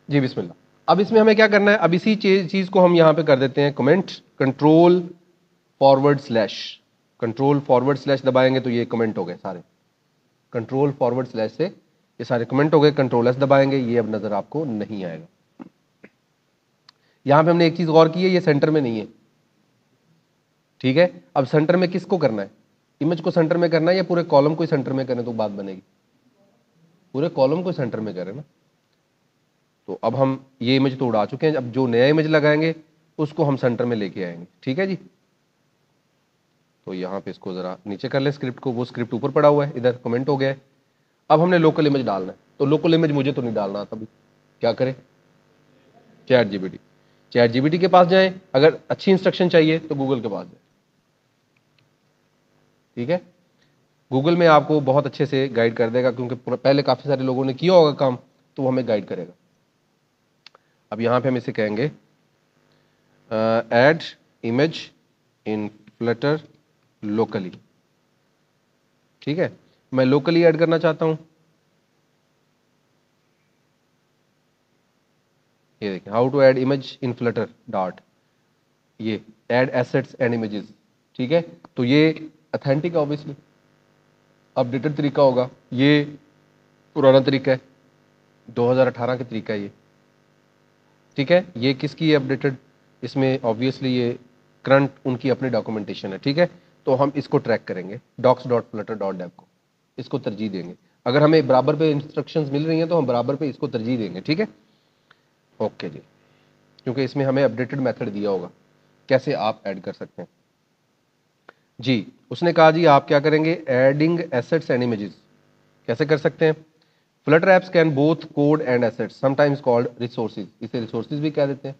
जी बिस्मिल्लाह। अब इसमें हमें क्या करना है, अब इसी चीज को हम यहां पे कर देते हैं comment, control forward slash, control forward slash दबाएंगे तो ये कमेंट हो गए सारे, कंट्रोल फॉरवर्ड स्लैश से ये सारे कमेंट हो गए। कंट्रोल एस दबाएंगे, ये अब नजर आपको नहीं आएगा। यहां पे हमने एक चीज गौर की है, ये सेंटर में नहीं है, ठीक है। अब सेंटर में किसको करना है, इमेज को सेंटर में करना है या पूरे कॉलम को सेंटर में करें तो बात बनेगी, पूरे कॉलम को सेंटर में करें ना। तो अब हम ये इमेज तो उड़ा चुके हैं, अब जो नया इमेज लगाएंगे उसको हम सेंटर में लेके आएंगे, ठीक है जी। तो यहां पे इसको जरा नीचे कर ले स्क्रिप्ट को, वो स्क्रिप्ट ऊपर पड़ा हुआ है, इधर कमेंट हो गया है। अब हमने लोकल इमेज डालना है, तो लोकल इमेज मुझे तो नहीं डालना आता, अभी क्या करें, चैट जीपीटी, चैट जीपीटी के पास जाएं, अगर अच्छी इंस्ट्रक्शन चाहिए तो गूगल के पास जाए, ठीक है। गूगल में आपको बहुत अच्छे से गाइड कर देगा, क्योंकि पहले काफी सारे लोगों ने किया होगा काम, तो वो हमें गाइड करेगा। अब यहां पे हम इसे कहेंगे add image in Flutter locally, ठीक है। मैं लोकली ऐड करना चाहता हूं, ये देखिए how to add image in flutter dot, ये ऐड एसेट्स एंड इमेजेस, ठीक है। तो ये अथेंटिक है ऑब्वियसली, अपडेटेड तरीका होगा, ये पुराना तरीका है, 2018 का तरीका है ये, ठीक है। ये किसकी है अपडेटेड, इसमें ऑब्वियसली ये करंट उनकी अपनी डॉक्यूमेंटेशन है, ठीक है। तो हम इसको ट्रैक करेंगे docs.flutter.dev को, इसको तरजीह देंगे। अगर हमें बराबर पे इंस्ट्रक्शंस मिल रही हैं तो हम बराबर पे इसको तरजीह देंगे, ठीक है। ओके जी, क्योंकि इसमें हमें अपडेटेड मेथड दिया होगा कैसे आप ऐड कर सकते हैं जी। उसने कहा जी आप क्या करेंगे, एडिंग एसेट्स एंड इमेजेस, कैसे कर सकते हैं। Flutter apps can both code and assets sometimes called resources, इसे रिसोर्सेज भी कह देते हैं।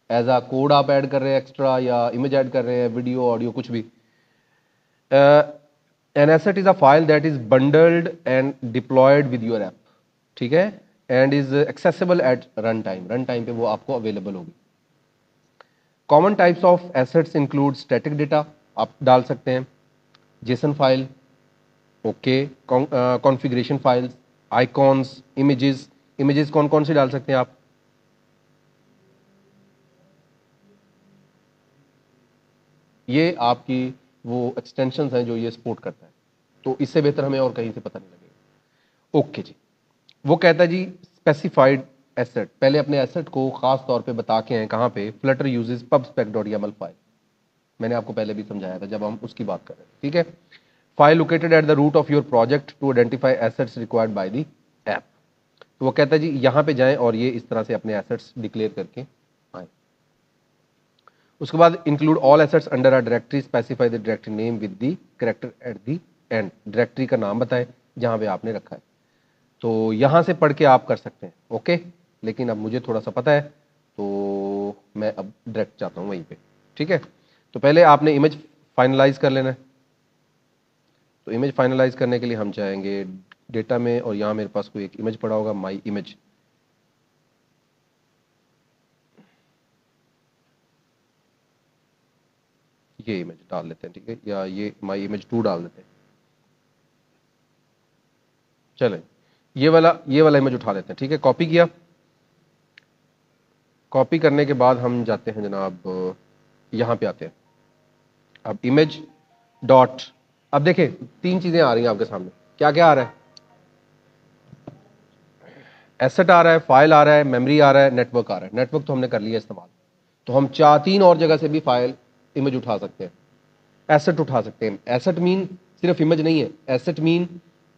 एज आ कोड आप ऐड कर रहे हैं एक्स्ट्रा, या इमेज ऐड कर रहे हैं, वीडियो ऑडियो कुछ भी। An asset is a file that is bundled and deployed with your app, ठीक है, and is accessible at run time, run time पे वो आपको अवेलेबल होगी। Common types of assets include static data, आप डाल सकते हैं, JSON file, okay, configuration files, icons, images, images कौन कौन सी डाल सकते हैं आप, ये आपकी वो एक्सटेंशंस हैं जो ये सपोर्ट करता है, तो इससे बेहतर हमें और कहीं से पता नहीं लगेगा। ओके जी, वो कहता है जी स्पेसिफाइड एसेट, पहले अपने एसेट को खास तौर पे बता के हैं कहाँ पे, फ्लटर यूजेस pubspec.yaml फाइल, मैंने आपको पहले भी समझाया था जब हम उसकी बात कर रहे थे, ठीक है। File located at the root of your project to identify assets required by the app, तो वो कहता है जी यहाँ पे जाएं और ये इस तरह से अपने एसेट्स डिक्लेयर करके आए। उसके बाद include all assets under a directory, specify the directory name with the character at the end, directory का नाम बताएं जहां पे आपने रखा है। तो यहां से पढ़ के आप कर सकते हैं, ओके। लेकिन अब मुझे थोड़ा सा पता है तो मैं अब डायरेक्ट जाता हूं वहीं पे, ठीक है। तो पहले आपने इमेज फाइनलाइज कर लेना है, तो इमेज फाइनलाइज करने के लिए हम जाएंगे डेटा में, और यहां मेरे पास कोई एक इमेज पड़ा होगा, माई इमेज, ये इमेज डाल लेते हैं, ठीक है, या ये माई इमेज 2 डाल देते हैं। चलें, ये वाला इमेज उठा लेते हैं, ठीक है। कॉपी किया, कॉपी करने के बाद हम जाते हैं जनाब यहां पे आते हैं, अब इमेज डॉट, अब देखें 3 चीजें आ रही हैं आपके सामने, क्या क्या आ रहा है, एसेट आ रहा है, फाइल आ रहा है, मेमोरी आ रहा है, नेटवर्क आ रहा है। नेटवर्क तो हमने कर लिया इस्तेमाल, तो हम 3 और जगह से भी फाइल इमेज उठा सकते हैं, एसेट उठा सकते हैं। एसेट मीन सिर्फ इमेज नहीं है, एसेट मीन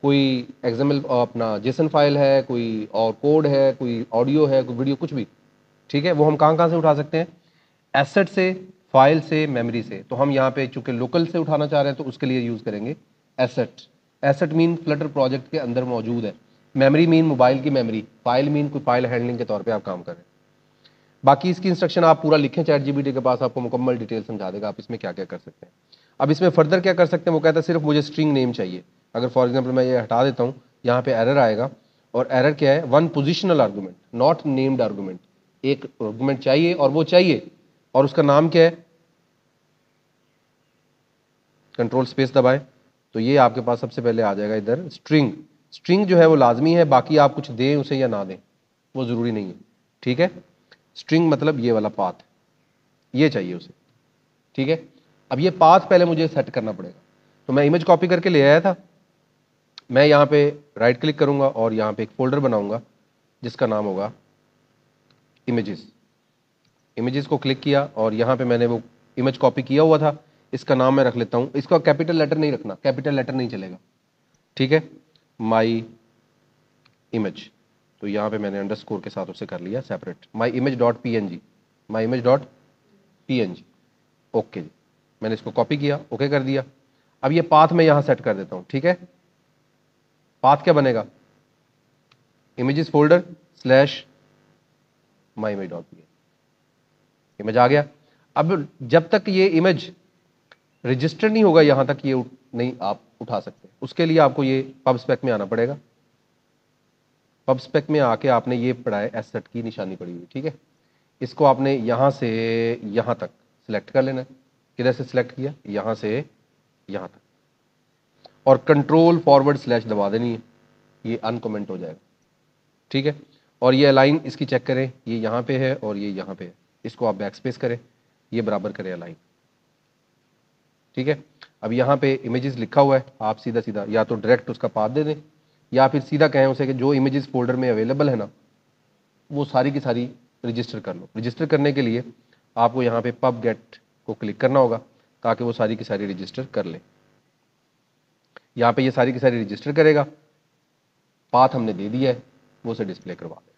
कोई एग्जाम्पल अपना जेसन फाइल है, कोई और कोड है, कोई ऑडियो है, कोई वीडियो, कुछ भी, ठीक है। वो हम कहाँ कहाँ से उठा सकते हैं, एसेट से, फाइल से, मेमोरी से। तो हम यहाँ पे चूंकि लोकल से उठाना चाह रहे हैं तो उसके लिए यूज करेंगे asset. Asset mean Flutter project के अंदर मौजूद है, मेमोरी मीन मोबाइल की मेमोरी, फाइल मीन कोई फाइल हैंडलिंग के तौर पे आप काम कर रहे हैं। बाकी इसकी इंस्ट्रक्शन आप पूरा लिखें, चैट जीपीटी के पास आपको मुकम्मल डिटेल समझा देगा आप इसमें क्या क्या कर सकते हैं। अब इसमें फर्दर क्या कर सकते हैं, वो कहता है सिर्फ मुझे स्ट्रिंग नेम चाहिए। अगर फॉर एग्जाम्पल मैं ये हटा देता हूँ, यहाँ पे एरर आएगा, और एरर क्या है, one positional argument not named argument, एक आर्गूमेंट चाहिए और वो चाहिए, और उसका नाम क्या है, कंट्रोल स्पेस दबाएं तो ये आपके पास सबसे पहले आ जाएगा इधर स्ट्रिंग। स्ट्रिंग जो है वो लाजमी है, बाकी आप कुछ दें उसे या ना दें, वो ज़रूरी नहीं है, ठीक है। स्ट्रिंग मतलब ये वाला पाथ, ये चाहिए उसे, ठीक है। अब ये पाथ पहले मुझे सेट करना पड़ेगा, तो मैं इमेज कॉपी करके ले आया था। मैं यहाँ पे राइट क्लिक करूँगा और यहाँ पे एक फोल्डर बनाऊँगा जिसका नाम होगा इमेजेस। इमेजेस को क्लिक किया और यहाँ पे मैंने वो इमेज कॉपी किया हुआ था, इसका नाम मैं रख लेता हूँ, इसका कैपिटल लेटर नहीं रखना, कैपिटल लेटर नहीं चलेगा, ठीक है। माई इमेज, तो यहाँ पे मैंने अंडरस्कोर के साथ उसे कर लिया separate, my image dot P N G, my image dot P N G, okay जी। मैंने इसको कॉपी किया, ओके कर दिया। अब ये पाथ मैं यहाँ सेट कर देता हूँ, ठीक है। पाथ क्या बनेगा, images folder slash my image dot P N, image आ गया। अब जब तक ये इमेज रजिस्टर नहीं होगा यहाँ तक ये नहीं आप उठा सकते, उसके लिए आपको ये पब स्पेक में आना पड़ेगा। पब स्पेक में आके आपने ये पढ़ा है एसेट की निशानी पड़ी हुई, ठीक है। इसको आपने यहाँ से यहाँ तक सिलेक्ट कर लेना है। किधर से सिलेक्ट किया, यहाँ से यहाँ तक, और कंट्रोल फॉरवर्ड स्लैश दबा देनी है, ये अनकमेंट हो जाएगा, ठीक है। और ये अलाइन इसकी चेक करें, ये यहाँ पे है और ये यहाँ पे है, इसको आप बैक स्पेस करें, ये बराबर करें अलाइन, ठीक है। अब यहाँ पे इमेजेस लिखा हुआ है, आप सीधा सीधा या तो डायरेक्ट उसका पाथ दे दें या फिर सीधा कहें उसे कि जो इमेजेस फोल्डर में अवेलेबल है ना वो सारी की सारी रजिस्टर कर लो। रजिस्टर करने के लिए आपको यहाँ पे पब गेट को क्लिक करना होगा ताकि वो सारी की सारी रजिस्टर कर ले। यहाँ पे ये सारी की सारी रजिस्टर करेगा, पाथ हमने दे दिया है, वो उसे डिस्प्ले करवा देगा।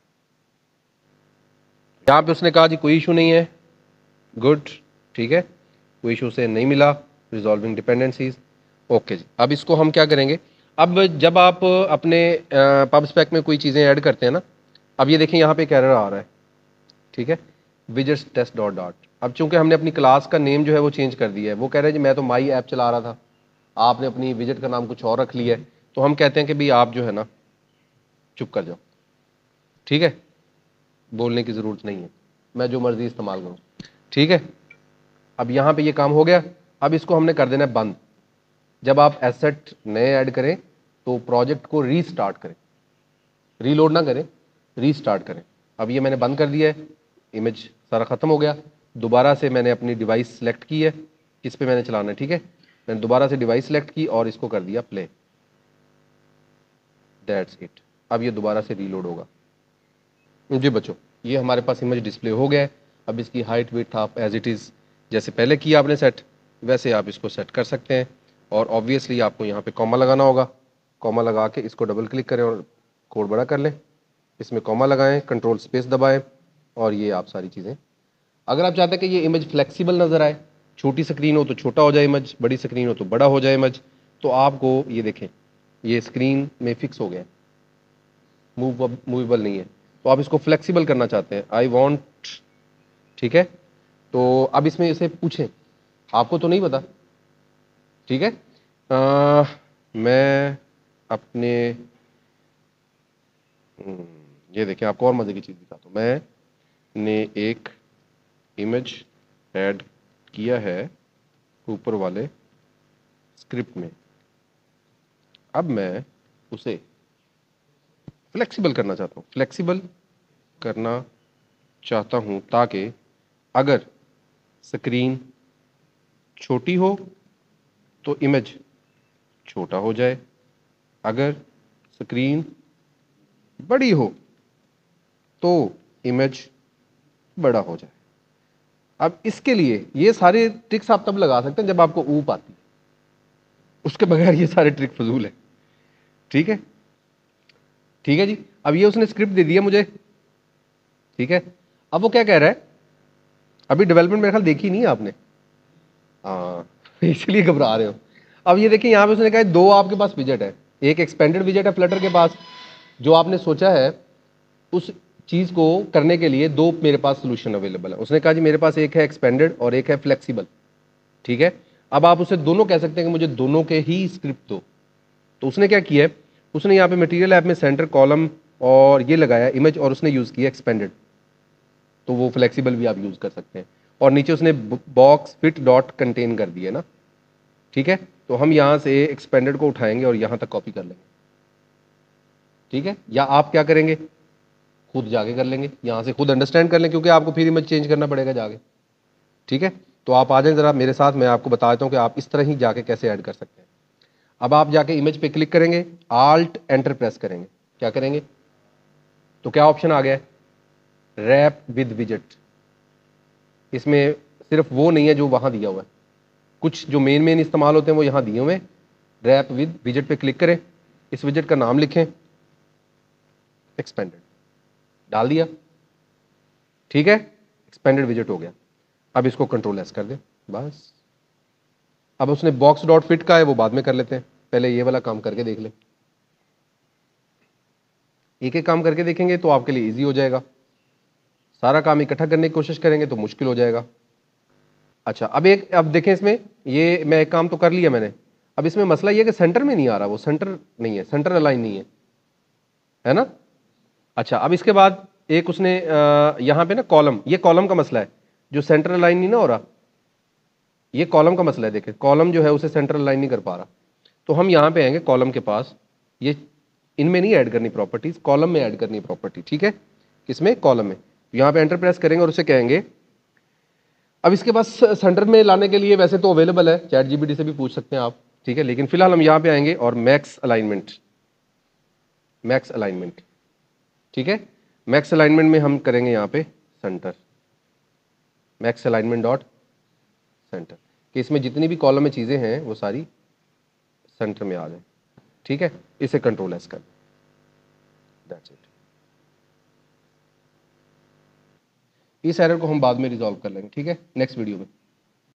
यहाँ पे उसने कहा जी कोई इशू नहीं है, गुड, ठीक है, कोई इशू से नहीं मिला, रिजॉल्विंग डिपेंडेंसीज, ओके जी। अब इसको हम क्या करेंगे, अब जब आप अपने पब स्पेक में कोई चीज़ें ऐड करते हैं ना, अब ये देखें यहाँ पे एक एरर आ रहा है, ठीक है, विजेट्स टेस्ट डॉट डॉट। अब चूंकि हमने अपनी क्लास का नेम जो है वो चेंज कर दिया है, वो कह रहे हैं जी मैं तो माई ऐप चला रहा था, आपने अपनी विजेट का नाम कुछ और रख लिया है, तो हम कहते हैं कि भाई आप जो है ना चुप कर जाओ, ठीक है, बोलने की ज़रूरत नहीं है, मैं जो मर्जी इस्तेमाल करूँ, ठीक है। अब यहाँ पे ये काम हो गया। अब इसको हमने कर देना है बंद। जब आप एसेट नए ऐड करें तो प्रोजेक्ट को रीस्टार्ट करें, रीलोड ना करें, रीस्टार्ट करें। अब ये मैंने बंद कर दिया है, इमेज सारा ख़त्म हो गया। दोबारा से मैंने अपनी डिवाइस सेलेक्ट की है, किस पे मैंने चलाना है, ठीक है, मैंने दोबारा से डिवाइस सेलेक्ट की और इसको कर दिया प्ले, दैट्स इट। अब ये दोबारा से रीलोड होगा जी बच्चों, ये हमारे पास इमेज डिस्प्ले हो गया है। अब इसकी हाइट विड्थ आप एज इट इज़ जैसे पहले किया आपने सेट, वैसे आप इसको सेट कर सकते हैं। और ऑब्वियसली आपको यहाँ पे कॉमा लगाना होगा, कॉमा लगा के इसको डबल क्लिक करें और कोड बड़ा कर लें, इसमें कॉमा लगाएं, कंट्रोल स्पेस दबाएं और ये आप सारी चीज़ें। अगर आप चाहते हैं कि ये इमेज फ्लेक्सिबल नज़र आए, छोटी स्क्रीन हो तो छोटा हो जाए इमेज, बड़ी स्क्रीन हो तो बड़ा हो जाए इमेज, तो आपको ये देखें ये स्क्रीन में फिक्स हो गया, मूवेबल नहीं है, तो आप इसको फ्लेक्सिबल करना चाहते हैं, आई वॉन्ट, ठीक है। तो अब इसमें इसे पूछें, आपको तो नहीं पता, ठीक है, मैं अपने ये देखें आपको और मज़े की चीज़ दिखाता हूँ, मैंने एक इमेज ऐड किया है ऊपर वाले स्क्रिप्ट में, अब मैं उसे फ्लेक्सिबल करना चाहता हूँ, फ्लेक्सिबल करना चाहता हूँ ताकि अगर स्क्रीन छोटी हो तो इमेज छोटा हो जाए, अगर स्क्रीन बड़ी हो तो इमेज बड़ा हो जाए। अब इसके लिए ये सारे ट्रिक्स आप तब लगा सकते हैं जब आपको ऊप आती है, उसके बगैर ये सारे ट्रिक फजूल है, ठीक है, ठीक है जी। अब ये उसने स्क्रिप्ट दे दिया मुझे, ठीक है। अब वो क्या कह रहा है, अभी डेवलपमेंट मेरे ख्याल देखी नहीं है आपने, हाँ इसलिए घबरा रहे हो। अब ये देखिए यहाँ पे उसने कहा दो आपके पास विजेट है, एक एक्सपेंडेड विजेट है फ्लटर के पास, जो आपने सोचा है उस चीज़ को करने के लिए दो मेरे पास सोल्यूशन अवेलेबल है। उसने कहा जी मेरे पास एक है एक्सपेंडेड और एक है फ्लेक्सिबल, ठीक है। अब आप उसे दोनों कह सकते हैं कि मुझे दोनों के ही स्क्रिप्ट दो। तो उसने क्या किया है, उसने यहाँ पे मटेरियल ऐप में सेंटर कॉलम और ये लगाया इमेज और उसने यूज़ किया एक्सपेंडेड, तो वो फ्लेक्सिबल भी आप यूज़ कर सकते हैं। और नीचे उसने बॉक्स फिट डॉट कंटेन कर दिया ना, ठीक है। तो हम यहाँ से एक्सपेंडेड को उठाएंगे और यहाँ तक कॉपी कर लेंगे, ठीक है। या आप क्या करेंगे, खुद जाके कर लेंगे, यहाँ से खुद अंडरस्टैंड कर लें, क्योंकि आपको फिर इमेज चेंज करना पड़ेगा जाके। ठीक है, तो आप आ जाएं ज़रा मेरे साथ, मैं आपको बता देता हूँ कि आप इस तरह ही जाके कैसे ऐड कर सकते हैं। अब आप जाके इमेज पे क्लिक करेंगे, आल्ट एंटर प्रेस करेंगे, क्या करेंगे तो क्या ऑप्शन आ गया है, रैप विद विजेट। इसमें सिर्फ वो नहीं है जो वहां दिया हुआ है, कुछ जो मेन इस्तेमाल होते हैं वो यहां दिए हुए हैं। रैप विद विजेट पे क्लिक करें, इस विजेट का नाम लिखें एक्सपेंडेड, डाल दिया, ठीक है, एक्सपेंडेड विजेट हो गया। अब इसको कंट्रोल एस कर दें बस। अब उसने बॉक्स डॉट फिट का है, वो बाद में कर लेते हैं, पहले ये वाला काम करके देख लें। एक एक काम करके देखेंगे तो आपके लिए इजी हो जाएगा, सारा काम इकट्ठा करने की कोशिश करेंगे तो मुश्किल हो जाएगा। अच्छा, अब देखें इसमें, ये मैं एक काम तो कर लिया मैंने, अब इसमें मसला ये है कि सेंटर में नहीं आ रहा, वो सेंटर नहीं है, सेंटर अलाइन नहीं है ना। अच्छा, अब इसके बाद एक उसने यहां पे ना कॉलम, ये कॉलम का मसला है, जो सेंटर अलाइन नहीं ना हो रहा, ये कॉलम का मसला है। देखें कॉलम जो है उसे सेंटर अलाइन नहीं कर पा रहा, तो हम यहां पे आएंगे कॉलम के पास, ये इनमें नहीं ऐड करनी प्रॉपर्टीज, कॉलम में ऐड करनी प्रॉपर्टी, ठीक है, किसमें, कॉलम में। यहां पे एंटर प्रेस करेंगे और उसे कहेंगे, अब इसके पास सेंटर में लाने के लिए वैसे तो अवेलेबल है, चैट जीपीटी से भी पूछ सकते हैं आप, ठीक है, लेकिन फिलहाल हम यहां पे आएंगे और मैक्स अलाइनमेंट, मैक्स अलाइनमेंट, ठीक है, मैक्स अलाइनमेंट में हम करेंगे यहां पे centre, max alignment dot centre, कि इसमें जितनी भी कॉलम में चीजें हैं वो सारी सेंटर में आ जाए, ठीक है। इसे कंट्रोल एस कर, दैट्स इट। इस एरर को हम बाद में रिजॉल्व कर लेंगे, ठीक है, नेक्स्ट वीडियो में।